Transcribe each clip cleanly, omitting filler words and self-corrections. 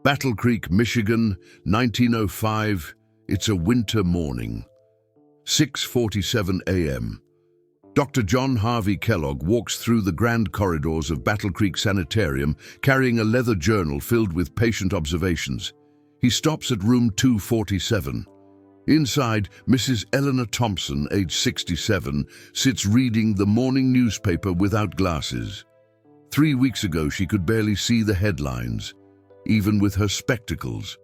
Battle Creek, Michigan, 1905. It's a winter morning. 6:47 a.m. Dr. John Harvey Kellogg walks through the grand corridors of Battle Creek Sanitarium carrying a leather journal filled with patient observations. He stops at room 247. Inside, Mrs. Eleanor Thompson, age 67, sits reading the morning newspaper without glasses. 3 weeks ago, she could barely see the headlines, even with her spectacles.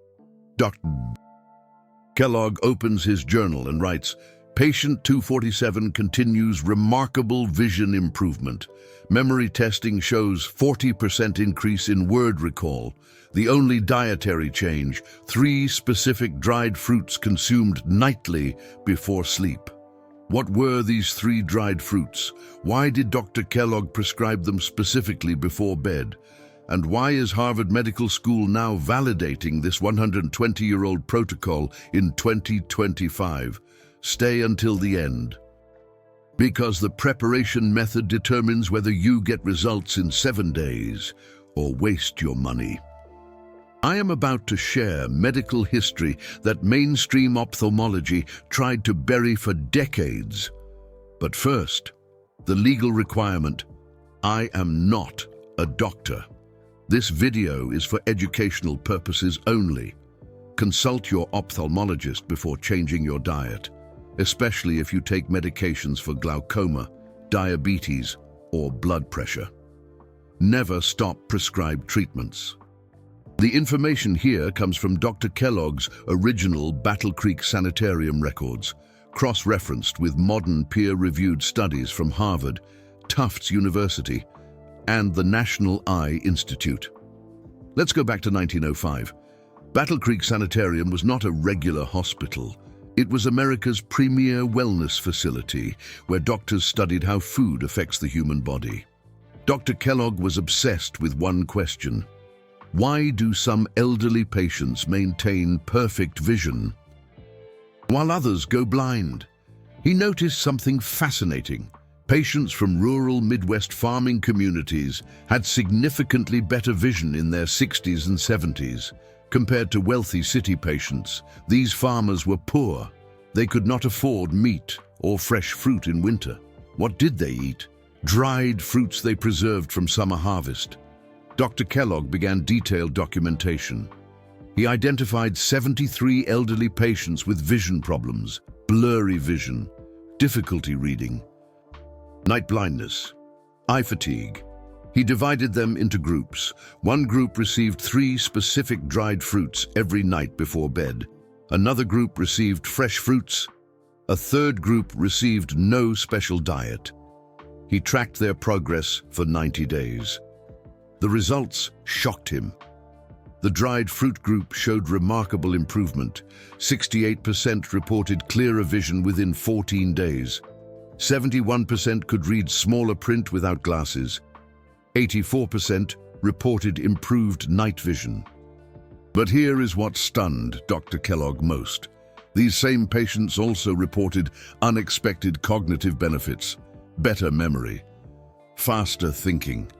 Dr. Kellogg opens his journal and writes, "Patient 247 continues remarkable vision improvement. Memory testing shows 40% increase in word recall. The only dietary change, 3 specific dried fruits consumed nightly before sleep." What were these 3 dried fruits? Why did Dr. Kellogg prescribe them specifically before bed? And why is Harvard Medical School now validating this 120-year-old protocol in 2025? Stay until the end. Because the preparation method determines whether you get results in 7 days or waste your money. I am about to share medical history that mainstream ophthalmology tried to bury for decades. But first, the legal requirement: I am not a doctor. This video is for educational purposes only. Consult your ophthalmologist before changing your diet, especially if you take medications for glaucoma, diabetes, or blood pressure. Never stop prescribed treatments. The information here comes from Dr. Kellogg's original Battle Creek Sanitarium records, cross-referenced with modern peer-reviewed studies from Harvard, Tufts University, and the National Eye Institute. Let's go back to 1905. Battle Creek Sanitarium was not a regular hospital. It was America's premier wellness facility, where doctors studied how food affects the human body. Dr. Kellogg was obsessed with one question: why do some elderly patients maintain perfect vision while others go blind? He noticed something fascinating. Patients from rural Midwest farming communities had significantly better vision in their 60s and 70s. Compared to wealthy city patients, these farmers were poor. They could not afford meat or fresh fruit in winter. What did they eat? Dried fruits they preserved from summer harvest. Dr. Kellogg began detailed documentation. He identified 73 elderly patients with vision problems, blurry vision, difficulty reading, night blindness, eye fatigue. He divided them into groups. One group received 3 specific dried fruits every night before bed. Another group received fresh fruits. A third group received no special diet. He tracked their progress for 90 days. The results shocked him. The dried fruit group showed remarkable improvement. 68% reported clearer vision within 14 days. 71% could read smaller print without glasses. 84% reported improved night vision. But here is what stunned Dr. Kellogg most. These same patients also reported unexpected cognitive benefits: better memory, faster thinking,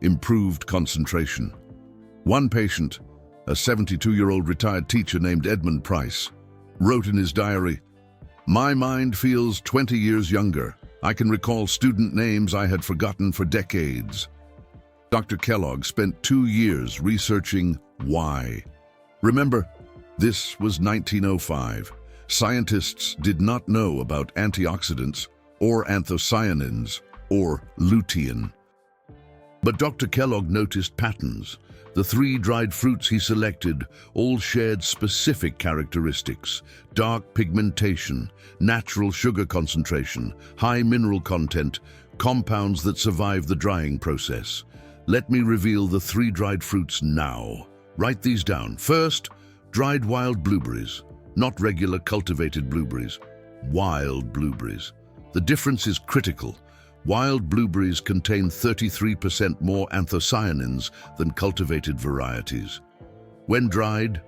improved concentration. One patient, a 72-year-old retired teacher named Edmund Price, wrote in his diary, "My mind feels 20 years younger. I can recall student names I had forgotten for decades." Dr. Kellogg spent 2 years researching why. Remember, this was 1905. Scientists did not know about antioxidants or anthocyanins or lutein. But Dr. Kellogg noticed patterns. The 3 dried fruits he selected all shared specific characteristics: dark pigmentation, natural sugar concentration, high mineral content, compounds that survive the drying process. Let me reveal the 3 dried fruits now. Write these down. First, dried wild blueberries, not regular cultivated blueberries, wild blueberries. The difference is critical. Wild blueberries contain 33% more anthocyanins than cultivated varieties. When dried,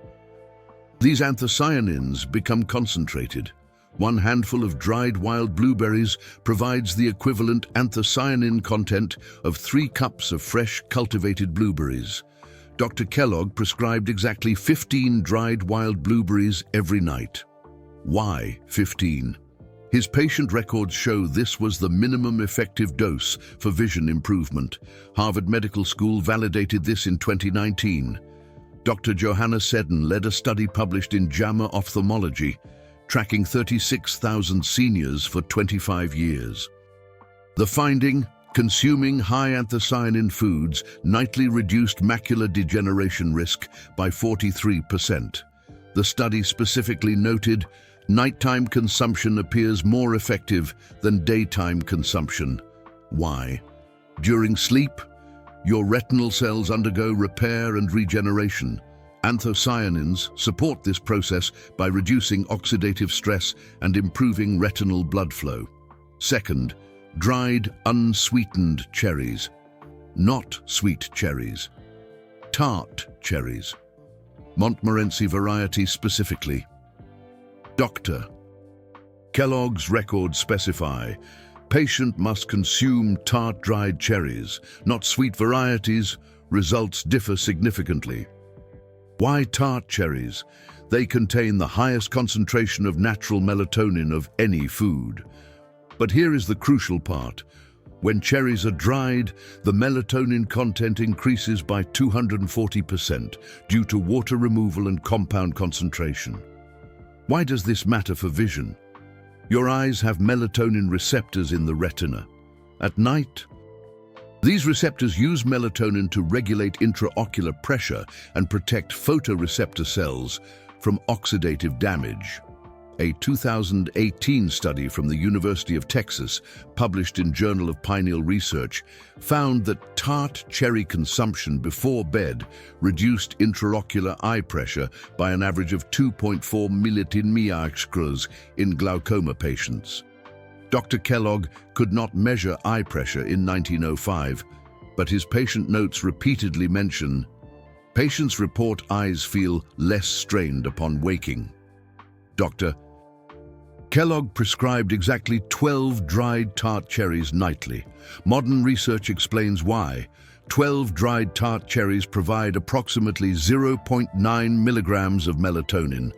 these anthocyanins become concentrated. 1 handful of dried wild blueberries provides the equivalent anthocyanin content of 3 cups of fresh cultivated blueberries. Dr. Kellogg prescribed exactly 15 dried wild blueberries every night. Why 15? His patient records show this was the minimum effective dose for vision improvement. Harvard Medical School validated this in 2019. Dr. Johanna Seddon led a study published in JAMA Ophthalmology, tracking 36,000 seniors for 25 years. The finding: consuming high anthocyanin foods nightly reduced macular degeneration risk by 43%. The study specifically noted nighttime consumption appears more effective than daytime consumption. Why? During sleep, your retinal cells undergo repair and regeneration. Anthocyanins support this process by reducing oxidative stress and improving retinal blood flow. Second, dried, unsweetened cherries. Not sweet cherries. Tart cherries. Montmorency variety specifically. Dr. Kellogg's records specify patient must consume tart dried cherries, not sweet varieties. Results differ significantly. Why tart cherries? They contain the highest concentration of natural melatonin of any food. But here is the crucial part. When cherries are dried, the melatonin content increases by 240% due to water removal and compound concentration. Why does this matter for vision? Your eyes have melatonin receptors in the retina. At night, these receptors use melatonin to regulate intraocular pressure and protect photoreceptor cells from oxidative damage. A 2018 study from the University of Texas, published in Journal of Pineal Research, found that tart cherry consumption before bed reduced intraocular eye pressure by an average of 2.4 millitenniascrs in glaucoma patients. Dr. Kellogg could not measure eye pressure in 1905, but his patient notes repeatedly mention, patients report eyes feel less strained upon waking. Dr. Kellogg prescribed exactly 12 dried tart cherries nightly. Modern research explains why. 12 dried tart cherries provide approximately 0.9 milligrams of melatonin.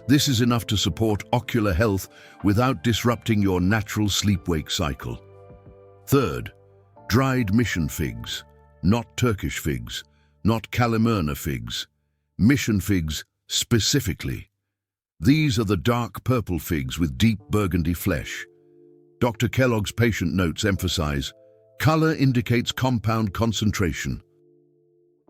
This is enough to support ocular health without disrupting your natural sleep-wake cycle. Third, dried mission figs, not Turkish figs, not Kalimurna figs. Mission figs specifically. These are the dark purple figs with deep burgundy flesh. Dr. Kellogg's patient notes emphasize, color indicates compound concentration.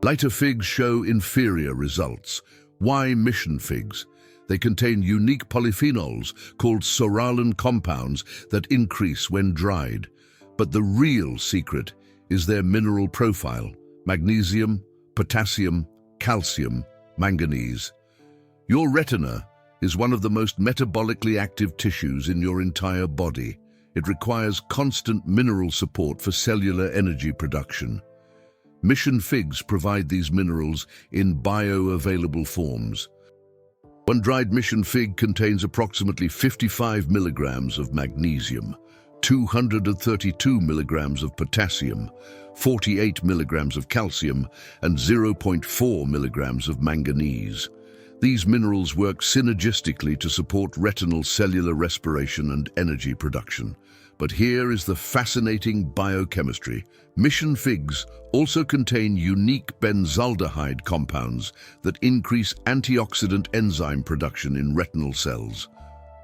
Lighter figs show inferior results. Why mission figs? They contain unique polyphenols called psoralen compounds that increase when dried. But the real secret is their mineral profile: magnesium, potassium, calcium, manganese. Your retina is one of the most metabolically active tissues in your entire body. It requires constant mineral support for cellular energy production. Mission figs provide these minerals in bioavailable forms. One dried mission fig contains approximately 55 milligrams of magnesium, 232 milligrams of potassium, 48 milligrams of calcium, and 0.4 milligrams of manganese. These minerals work synergistically to support retinal cellular respiration and energy production. But here is the fascinating biochemistry. Mission figs also contain unique benzaldehyde compounds that increase antioxidant enzyme production in retinal cells.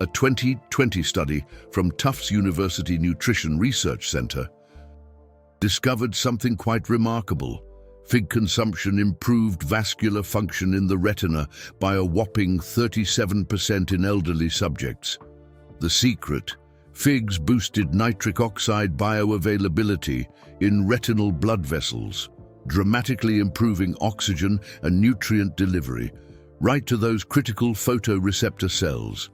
A 2020 study from Tufts University Nutrition Research Center discovered something quite remarkable. Fig consumption improved vascular function in the retina by a whopping 37% in elderly subjects. The secret: figs boosted nitric oxide bioavailability in retinal blood vessels, dramatically improving oxygen and nutrient delivery right to those critical photoreceptor cells.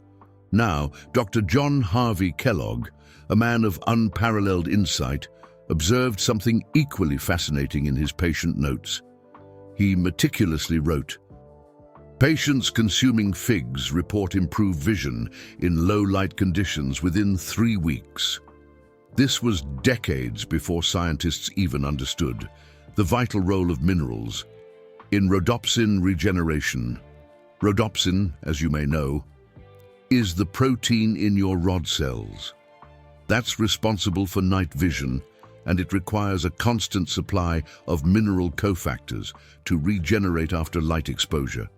Now, Dr. John Harvey Kellogg, a man of unparalleled insight, observed something equally fascinating in his patient notes. He meticulously wrote, patients consuming figs report improved vision in low-light conditions within 3 weeks. This was decades before scientists even understood the vital role of minerals. in rhodopsin regeneration. Rhodopsin, as you may know, is the protein in your rod cells. That's responsible for night vision, and it requires a constant supply of mineral cofactors to regenerate after light exposure.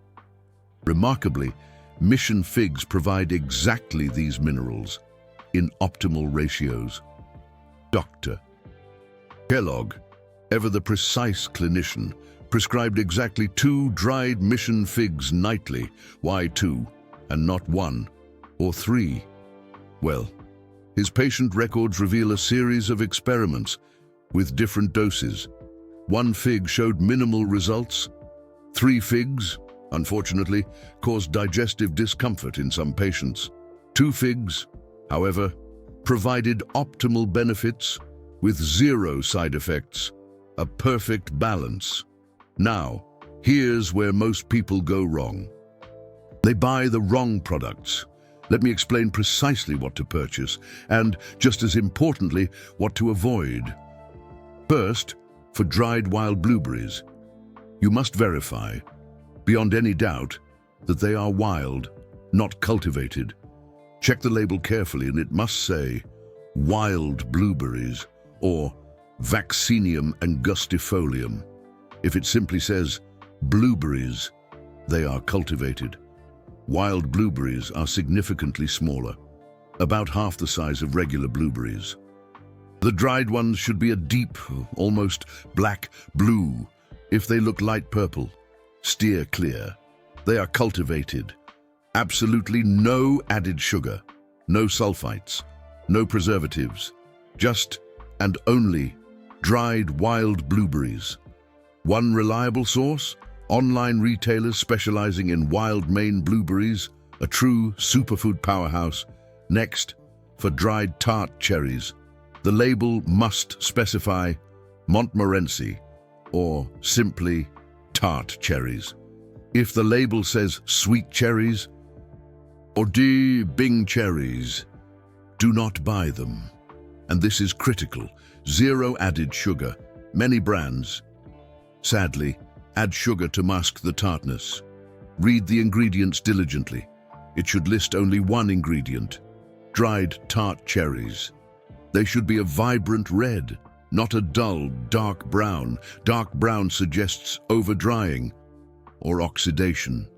Remarkably, mission figs provide exactly these minerals in optimal ratios. Dr. Kellogg, ever the precise clinician, prescribed exactly 2 dried mission figs nightly. Why 2 and not 1 or 3? Well, his patient records reveal a series of experiments with different doses. 1 fig showed minimal results. 3 figs, unfortunately, caused digestive discomfort in some patients. 2 figs, however, provided optimal benefits with 0 side effects, a perfect balance. Now, here's where most people go wrong. They buy the wrong products. Let me explain precisely what to purchase and, just as importantly, what to avoid. First, for dried wild blueberries, you must verify, beyond any doubt, that they are wild, not cultivated. Check the label carefully and it must say wild blueberries or Vaccinium angustifolium. If it simply says blueberries, they are cultivated. Wild blueberries are significantly smaller, about half the size of regular blueberries. The dried ones should be a deep, almost black blue. If they look light purple, steer clear. They are cultivated. Absolutely no added sugar, no sulfites, no preservatives, just and only dried wild blueberries. One reliable source, online retailers specializing in wild Maine blueberries, a true superfood powerhouse. Next, for dried tart cherries, the label must specify Montmorency or simply tart cherries. If the label says sweet cherries or Bing cherries, do not buy them. And this is critical. 0 added sugar. Many brands, sadly, add sugar to mask the tartness. Read the ingredients diligently. It should list only 1 ingredient: dried tart cherries. They should be a vibrant red, not a dull, dark brown. Dark brown suggests over-drying or oxidation.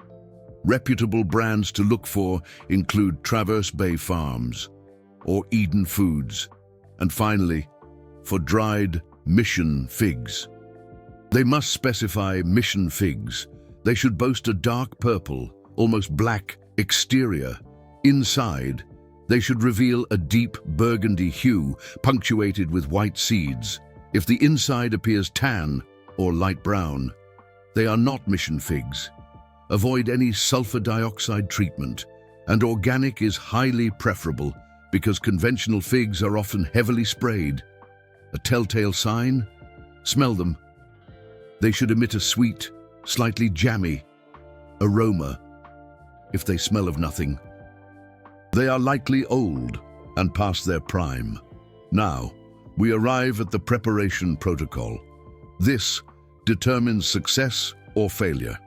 Reputable brands to look for include Traverse Bay Farms or Eden Foods. And finally, for dried mission figs, they must specify mission figs. They should boast a dark purple, almost black exterior. Inside, they should reveal a deep burgundy hue punctuated with white seeds. If the inside appears tan or light brown, they are not mission figs. Avoid any sulfur dioxide treatment, and organic is highly preferable because conventional figs are often heavily sprayed. A telltale sign? Smell them. They should emit a sweet, slightly jammy aroma. If they smell of nothing, they are likely old and past their prime. Now, we arrive at the preparation protocol. This determines success or failure.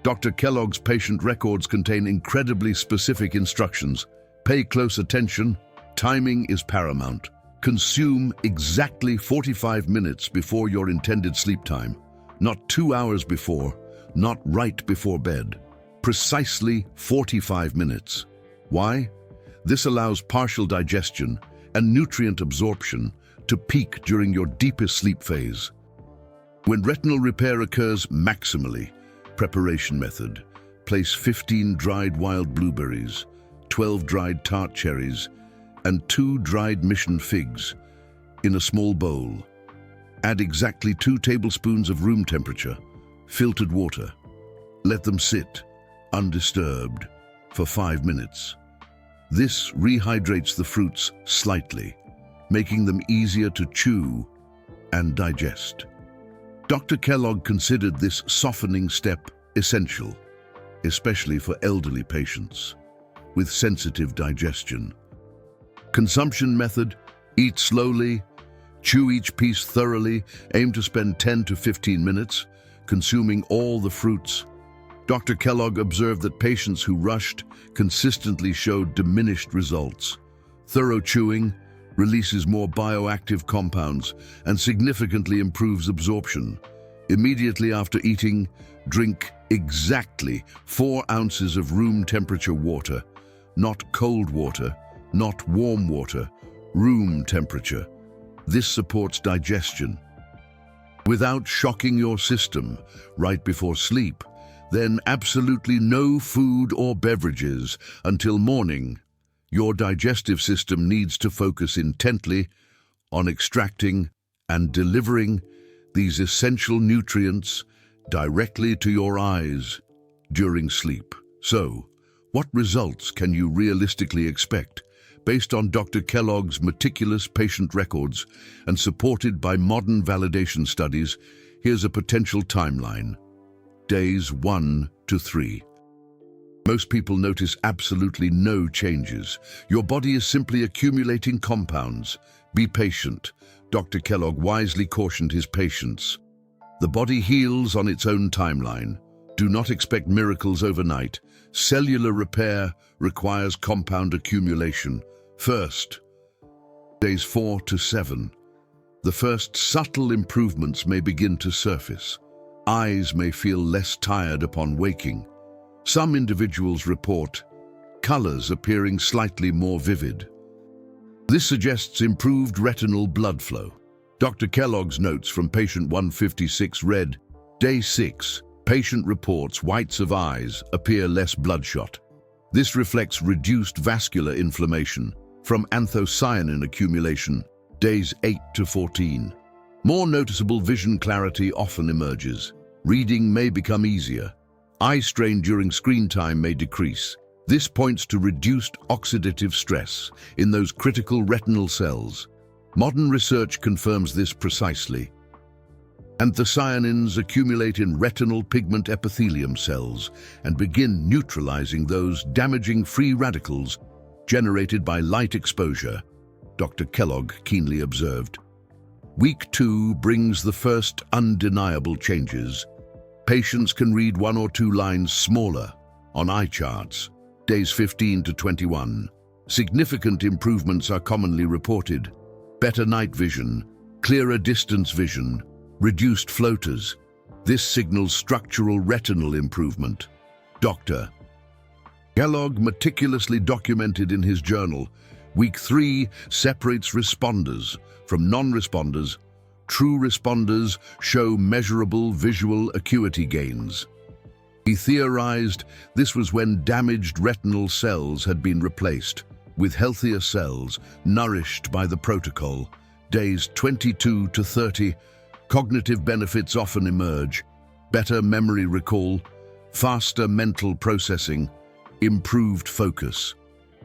Dr. Kellogg's patient records contain incredibly specific instructions. Pay close attention. Timing is paramount. Consume exactly 45 minutes before your intended sleep time. Not 2 hours before, not right before bed. Precisely 45 minutes. Why? This allows partial digestion and nutrient absorption to peak during your deepest sleep phase. When retinal repair occurs maximally, preparation method: place 15 dried wild blueberries, 12 dried tart cherries, and 2 dried mission figs in a small bowl. Add exactly 2 tablespoons of room temperature, filtered water. Let them sit, undisturbed, for 5 minutes. This rehydrates the fruits slightly, making them easier to chew and digest. Dr. Kellogg considered this softening step essential, especially for elderly patients with sensitive digestion. Consumption method: eat slowly, chew each piece thoroughly, aim to spend 10 to 15 minutes. consuming all the fruits. Dr. Kellogg observed that patients who rushed consistently showed diminished results. Thorough chewing releases more bioactive compounds and significantly improves absorption. Immediately after eating, drink exactly 4 ounces of room temperature water, not cold water, not warm water, room temperature. This supports digestion. Without shocking your system right before sleep, then absolutely no food or beverages until morning. Your digestive system needs to focus intently on extracting and delivering these essential nutrients directly to your eyes during sleep. So, what results can you realistically expect? Based on Dr. Kellogg's meticulous patient records and supported by modern validation studies, here's a potential timeline. Days 1 to 3. Most people notice absolutely no changes. Your body is simply accumulating compounds. Be patient. Dr. Kellogg wisely cautioned his patients. The body heals on its own timeline. Do not expect miracles overnight. Cellular repair requires compound accumulation. First, days 4 to 7. The first subtle improvements may begin to surface. Eyes may feel less tired upon waking. Some individuals report colors appearing slightly more vivid. This suggests improved retinal blood flow. Dr. Kellogg's notes from patient 156 read, Day 6, patient reports whites of eyes appear less bloodshot. This reflects reduced vascular inflammation from anthocyanin accumulation, days 8 to 14. More noticeable vision clarity often emerges. Reading may become easier. Eye strain during screen time may decrease. This points to reduced oxidative stress in those critical retinal cells. Modern research confirms this precisely. Anthocyanins accumulate in retinal pigment epithelium cells and begin neutralizing those damaging free radicals generated by light exposure, Dr. Kellogg keenly observed. Week 2 brings the first undeniable changes. Patients can read 1 or 2 lines smaller on eye charts, days 15 to 21. Significant improvements are commonly reported. Better night vision, clearer distance vision, reduced floaters. This signals structural retinal improvement. Dr. Kellogg meticulously documented in his journal, Week 3 separates responders from non-responders. True responders show measurable visual acuity gains. He theorized this was when damaged retinal cells had been replaced with healthier cells nourished by the protocol. Days 22 to 30, cognitive benefits often emerge. Better memory recall, faster mental processing, improved focus.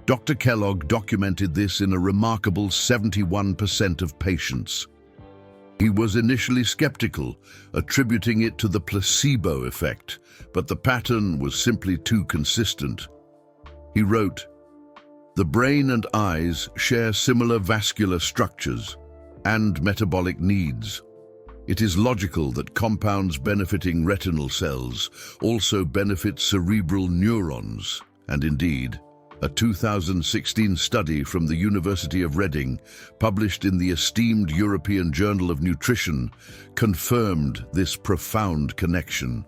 Dr. Kellogg documented this in a remarkable 71% of patients. He was initially skeptical, attributing it to the placebo effect, but the pattern was simply too consistent. He wrote, "The brain and eyes share similar vascular structures and metabolic needs. It is logical that compounds benefiting retinal cells also benefit cerebral neurons, and indeed, a 2016 study from the University of Reading, published in the esteemed European Journal of Nutrition, confirmed this profound connection.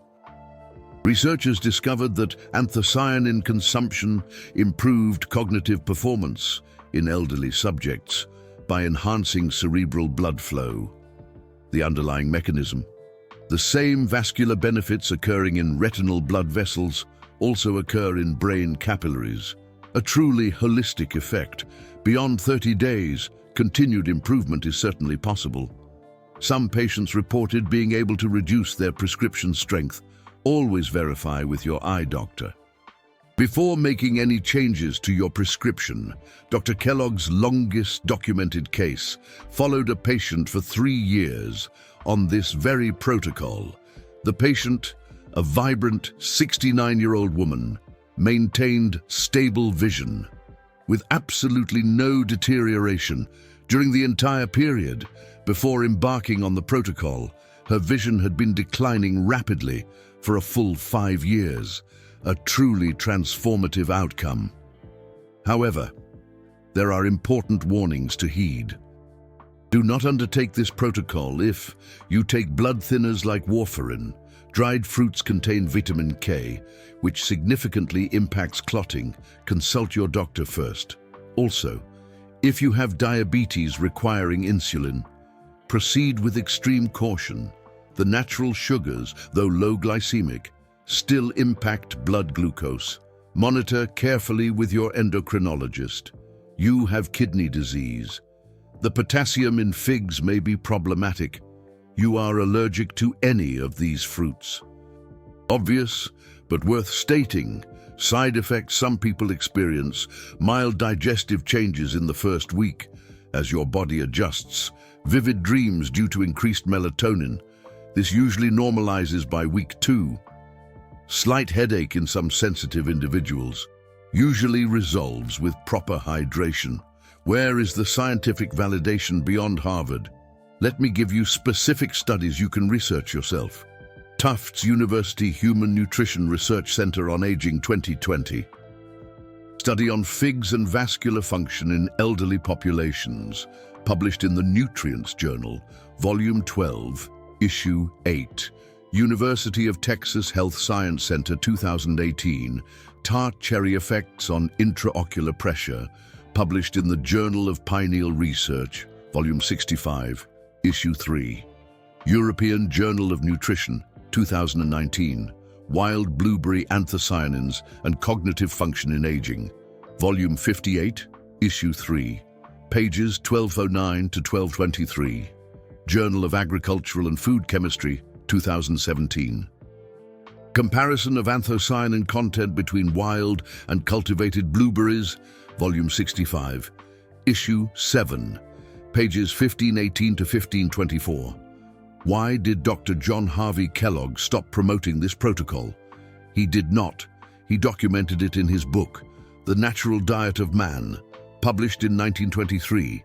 Researchers discovered that anthocyanin consumption improved cognitive performance in elderly subjects by enhancing cerebral blood flow. The underlying mechanism: the same vascular benefits occurring in retinal blood vessels also occur in brain capillaries. A truly holistic effect. Beyond 30 days, continued improvement is certainly possible. Some patients reported being able to reduce their prescription strength. Always verify with your eye doctor. Before making any changes to your prescription, Dr. Kellogg's longest documented case followed a patient for 3 years on this very protocol. The patient, a vibrant 69-year-old woman, maintained stable vision with absolutely no deterioration during the entire period. Before embarking on the protocol, Her vision had been declining rapidly for a full 5 years, a truly transformative outcome. However, there are important warnings to heed. Do not undertake this protocol if you take blood thinners like warfarin. Dried fruits contain vitamin K, which significantly impacts clotting. Consult your doctor first. Also, if you have diabetes requiring insulin, proceed with extreme caution. The natural sugars, though low glycemic, still impact blood glucose. Monitor carefully with your endocrinologist. You have kidney disease. The potassium in figs may be problematic. You are allergic to any of these fruits. Obvious, but worth stating, side effects some people experience: mild digestive changes in the first week as your body adjusts, vivid dreams due to increased melatonin. This usually normalizes by week 2. Slight headache in some sensitive individuals usually resolves with proper hydration. Where is the scientific validation beyond Harvard? Let me give you specific studies you can research yourself. Tufts University Human Nutrition Research Center on Aging 2020. Study on figs and vascular function in elderly populations, published in the Nutrients Journal, Volume 12, Issue 8. University of Texas Health Science Center 2018, Tart cherry effects on intraocular pressure, published in the Journal of Pineal Research, Volume 65, Issue 3. European Journal of Nutrition, 2019, Wild Blueberry Anthocyanins and Cognitive Function in Aging, Volume 58, Issue 3, pages 1209 to 1223. Journal of Agricultural and Food Chemistry, 2017. Comparison of anthocyanin content between wild and cultivated blueberries, Volume 65, Issue 7, pages 1518 to 1524. Why did Dr. John Harvey Kellogg stop promoting this protocol? He did not. He documented it in his book, The Natural Diet of Man, published in 1923.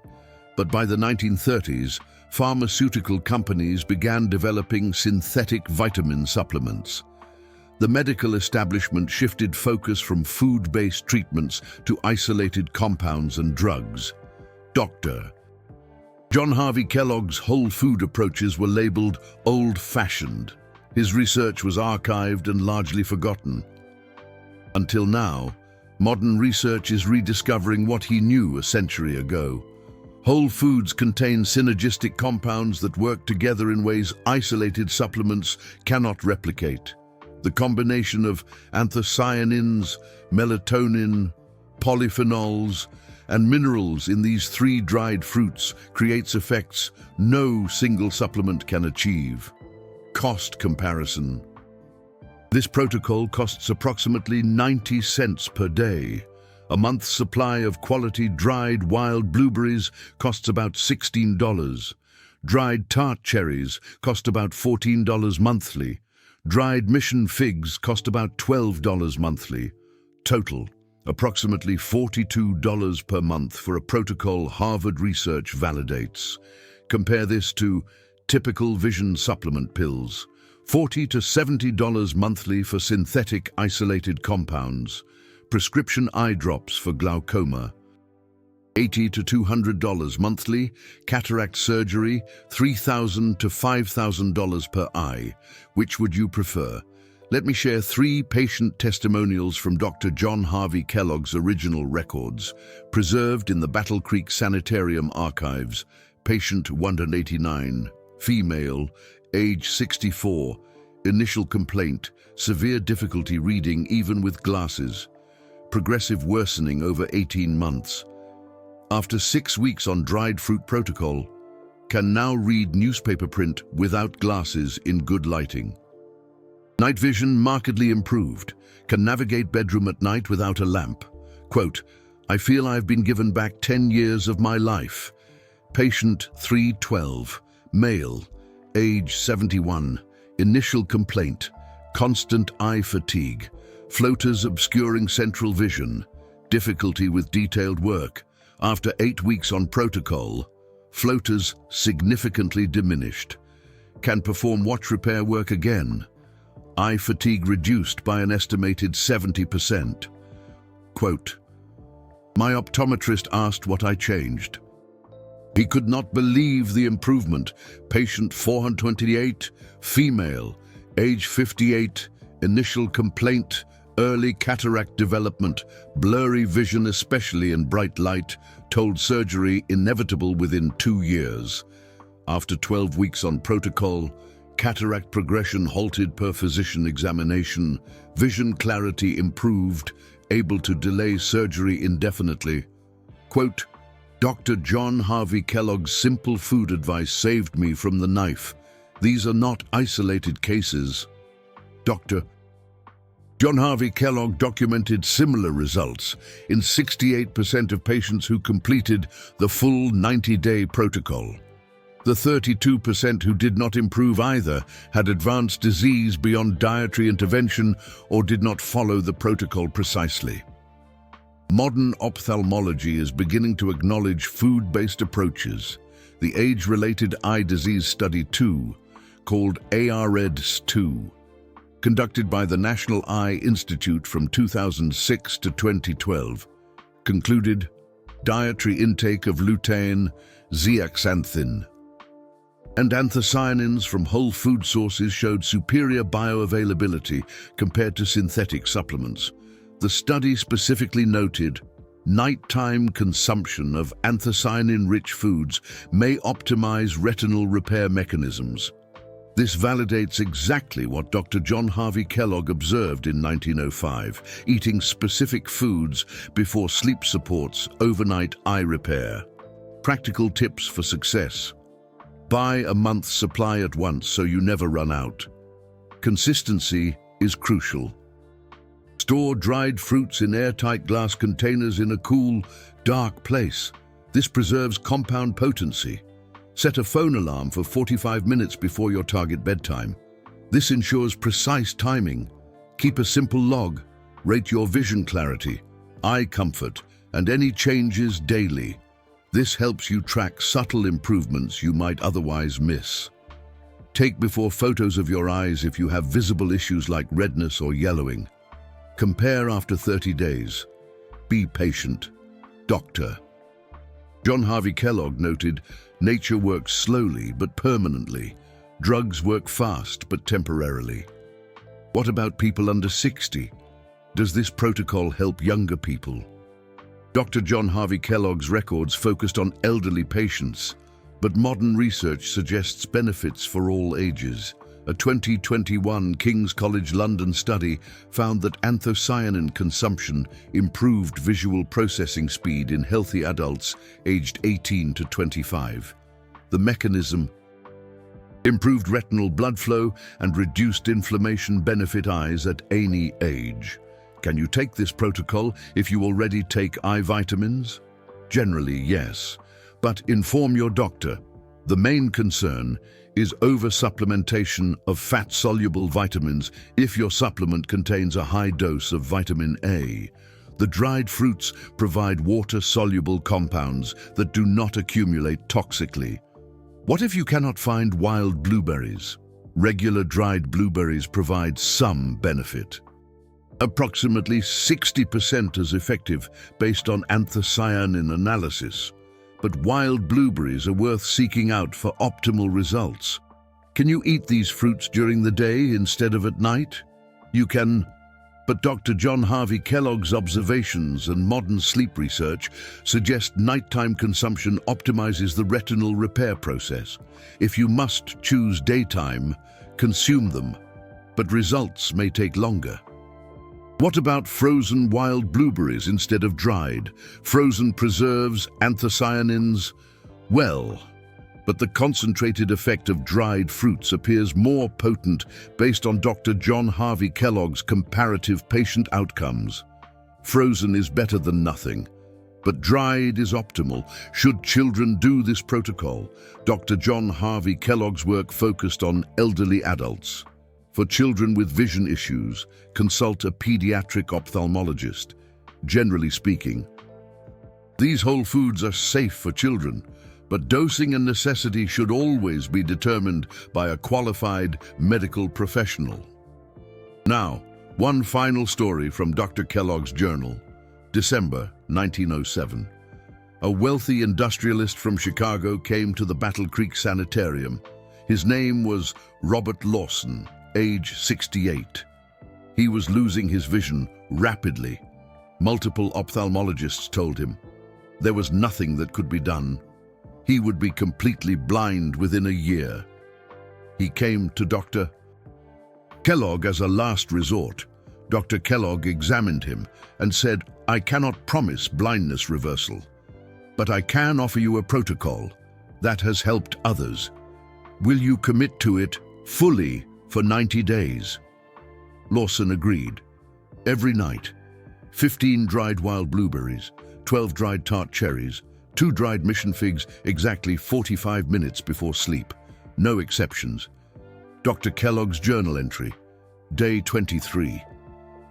But by the 1930s, pharmaceutical companies began developing synthetic vitamin supplements. The medical establishment shifted focus from food-based treatments to isolated compounds and drugs. Dr. John Harvey Kellogg's whole food approaches were labeled old-fashioned. His research was archived and largely forgotten. Until now, modern research is rediscovering what he knew a century ago. Whole foods contain synergistic compounds that work together in ways isolated supplements cannot replicate. The combination of anthocyanins, melatonin, polyphenols, and minerals in these 3 dried fruits creates effects no single supplement can achieve. Cost comparison. This protocol costs approximately 90 cents per day. A month's supply of quality dried wild blueberries costs about $16. Dried tart cherries cost about $14 monthly. Dried mission figs cost about $12 monthly. Total, approximately $42 per month for a protocol Harvard research validates. Compare this to typical vision supplement pills, $40 to $70 monthly for synthetic isolated compounds. Prescription eye drops for glaucoma, $80 to $200 monthly. Cataract surgery, $3,000 to $5,000 per eye. Which would you prefer? Let me share 3 patient testimonials from Dr. John Harvey Kellogg's original records, preserved in the Battle Creek Sanitarium archives. Patient 189, female, age 64, initial complaint, severe difficulty reading even with glasses. Progressive worsening over 18 months. After 6 weeks on dried fruit protocol, can now read newspaper print without glasses in good lighting. Night vision markedly improved, can navigate bedroom at night without a lamp. Quote, I feel I've been given back 10 years of my life. Patient 312, male, age 71, initial complaint, constant eye fatigue, floaters obscuring central vision, difficulty with detailed work. After 8 weeks on protocol, floaters significantly diminished. Can perform watch repair work again? Eye fatigue reduced by an estimated 70%. Quote, "My optometrist asked what I changed. He could not believe the improvement. Patient 428, female, age 58, initial complaint, early cataract development, blurry vision especially in bright light, told surgery inevitable within 2 years. After 12 weeks on protocol, cataract progression halted per physician examination, vision clarity improved, able to delay surgery indefinitely." Quote, "Dr. John Harvey Kellogg's simple food advice saved me from the knife. These are not isolated cases." Dr. John Harvey Kellogg documented similar results in 68% of patients who completed the full 90-day protocol. The 32% who did not improve either had advanced disease beyond dietary intervention or did not follow the protocol precisely. Modern ophthalmology is beginning to acknowledge food-based approaches. The Age-Related Eye Disease Study 2, called AREDS-2, conducted by the National Eye Institute from 2006 to 2012, concluded dietary intake of lutein, zeaxanthin, and anthocyanins from whole food sources showed superior bioavailability compared to synthetic supplements. The study specifically noted nighttime consumption of anthocyanin-rich foods may optimize retinal repair mechanisms. This validates exactly what Dr. John Harvey Kellogg observed in 1905, eating specific foods before sleep supports overnight eye repair. Practical tips for success. Buy a month's supply at once so you never run out. Consistency is crucial. Store dried fruits in airtight glass containers in a cool, dark place. This preserves compound potency. Set a phone alarm for 45 minutes before your target bedtime. This ensures precise timing. Keep a simple log. Rate your vision clarity, eye comfort, and any changes daily. This helps you track subtle improvements you might otherwise miss. Take before photos of your eyes if you have visible issues like redness or yellowing. Compare after 30 days. Be patient. Dr. John Harvey Kellogg noted, "Nature works slowly but permanently. Drugs work fast but temporarily." What about people under 60? Does this protocol help younger people? Dr. John Harvey Kellogg's records focused on elderly patients, but modern research suggests benefits for all ages. A 2021 King's College London study found that anthocyanin consumption improved visual processing speed in healthy adults aged 18 to 25. The mechanism: improved retinal blood flow and reduced inflammation benefit eyes at any age. Can you take this protocol if you already take eye vitamins? Generally, yes, but inform your doctor. The main concern is over-supplementation of fat-soluble vitamins if your supplement contains a high dose of vitamin A. The dried fruits provide water-soluble compounds that do not accumulate toxically. What if you cannot find wild blueberries? Regular dried blueberries provide some benefit. Approximately 60% as effective based on anthocyanin analysis. But wild blueberries are worth seeking out for optimal results. Can you eat these fruits during the day instead of at night? You can, but Dr. John Harvey Kellogg's observations and modern sleep research suggest nighttime consumption optimizes the retinal repair process. If you must choose daytime, consume them, but results may take longer. What about frozen wild blueberries instead of dried? Frozen preserves, anthocyanins? Well, but the concentrated effect of dried fruits appears more potent based on Dr. John Harvey Kellogg's comparative patient outcomes. Frozen is better than nothing, but dried is optimal. Should children do this protocol? Dr. John Harvey Kellogg's work focused on elderly adults. For children with vision issues, consult a pediatric ophthalmologist. Generally speaking, these whole foods are safe for children, But dosing and necessity should always be determined by a qualified medical professional. Now, one final story from Dr. Kellogg's journal, December 1907. A wealthy industrialist from Chicago came to the Battle Creek Sanitarium. His name was Robert Lawson, age 68. He was losing his vision rapidly. Multiple ophthalmologists told him there was nothing that could be done. He would be completely blind within a year. He came to Dr. Kellogg as a last resort. Dr. Kellogg examined him and said, "I cannot promise blindness reversal, but I can offer you a protocol that has helped others. Will you commit to it fully for 90 days? Lawson agreed. Every night, 15 dried wild blueberries, 12 dried tart cherries, 2 dried mission figs exactly 45 minutes before sleep. No exceptions. Dr. Kellogg's journal entry, day 23.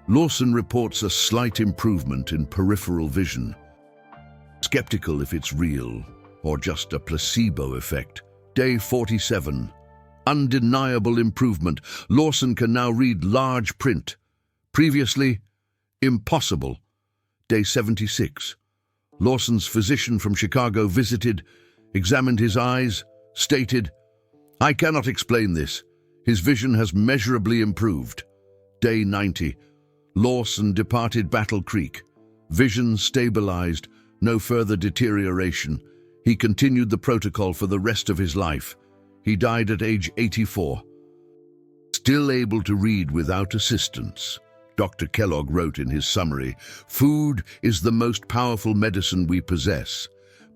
Lawson reports a slight improvement in peripheral vision. Skeptical if it's real or just a placebo effect. Day 47. Undeniable improvement. Lawson can now read large print. Previously, impossible. Day 76. Lawson's physician from Chicago visited, examined his eyes, stated, "I cannot explain this. His vision has measurably improved." Day 90. Lawson departed Battle Creek. Vision stabilized, no further deterioration. He continued the protocol for the rest of his life. He died at age 84. Still able to read without assistance. Dr. Kellogg wrote in his summary, "Food is the most powerful medicine we possess,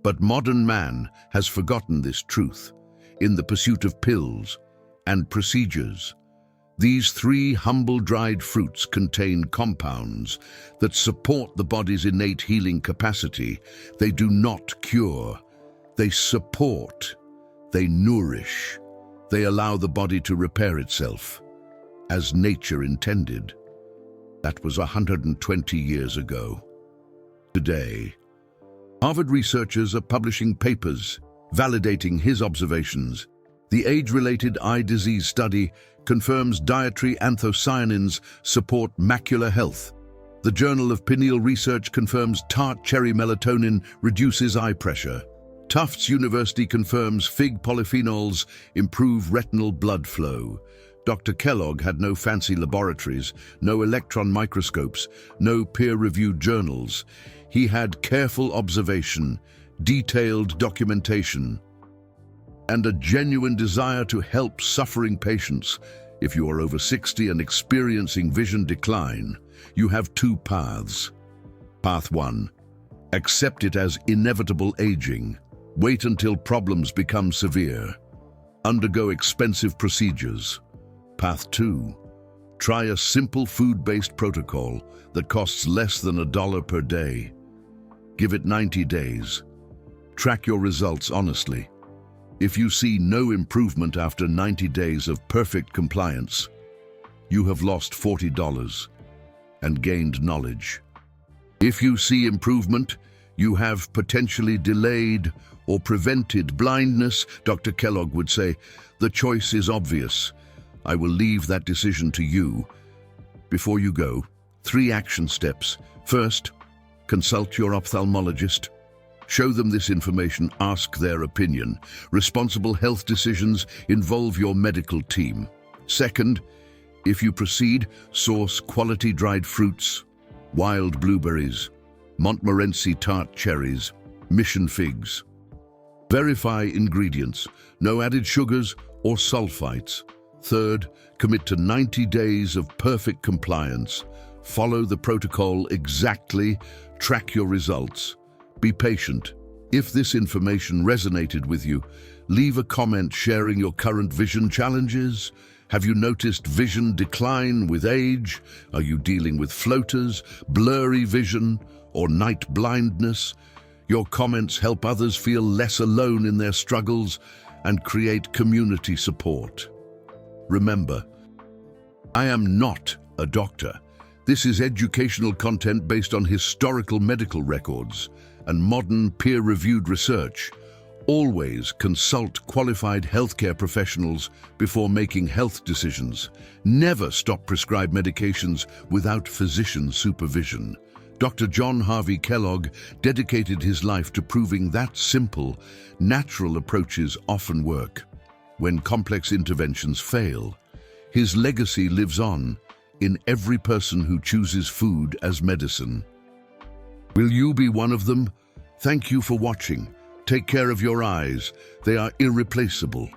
but modern man has forgotten this truth in the pursuit of pills and procedures. These 3 humble dried fruits contain compounds that support the body's innate healing capacity. They do not cure. They support. They nourish. They allow the body to repair itself, as nature intended." That was 120 years ago. Today, Harvard researchers are publishing papers validating his observations. The age-related eye disease study confirms dietary anthocyanins support macular health. The Journal of Pineal Research confirms tart cherry melatonin reduces eye pressure. Tufts University confirms fig polyphenols improve retinal blood flow. Dr. Kellogg had no fancy laboratories, no electron microscopes, no peer-reviewed journals. He had careful observation, detailed documentation, and a genuine desire to help suffering patients. If you are over 60 and experiencing vision decline, you have 2 paths. Path 1. Accept it as inevitable aging. Wait until problems become severe. Undergo expensive procedures. Path 2. Try a simple food-based protocol that costs less than $1 per day. Give it 90 days. Track your results honestly. If you see no improvement after 90 days of perfect compliance, you have lost $40 and gained knowledge. If you see improvement, you have potentially delayed or prevented blindness. Dr. Kellogg would say, "The choice is obvious. I will leave that decision to you." Before you go, 3 action steps. First, consult your ophthalmologist. Show them this information, ask their opinion. Responsible health decisions involve your medical team. Second, if you proceed, source quality dried fruits, wild blueberries, Montmorency tart cherries, mission figs. Verify ingredients, no added sugars or sulfites. Third, commit to 90 days of perfect compliance. Follow the protocol exactly, track your results. Be patient. If this information resonated with you, leave a comment sharing your current vision challenges. Have you noticed vision decline with age? Are you dealing with floaters, blurry vision, or night blindness? Your comments help others feel less alone in their struggles and create community support. Remember, I am not a doctor. This is educational content based on historical medical records and modern peer-reviewed research. Always consult qualified healthcare professionals before making health decisions. Never stop prescribed medications without physician supervision. Dr. John Harvey Kellogg dedicated his life to proving that simple, natural approaches often work. When complex interventions fail, his legacy lives on in every person who chooses food as medicine. Will you be one of them? Thank you for watching. Take care of your eyes. They are irreplaceable.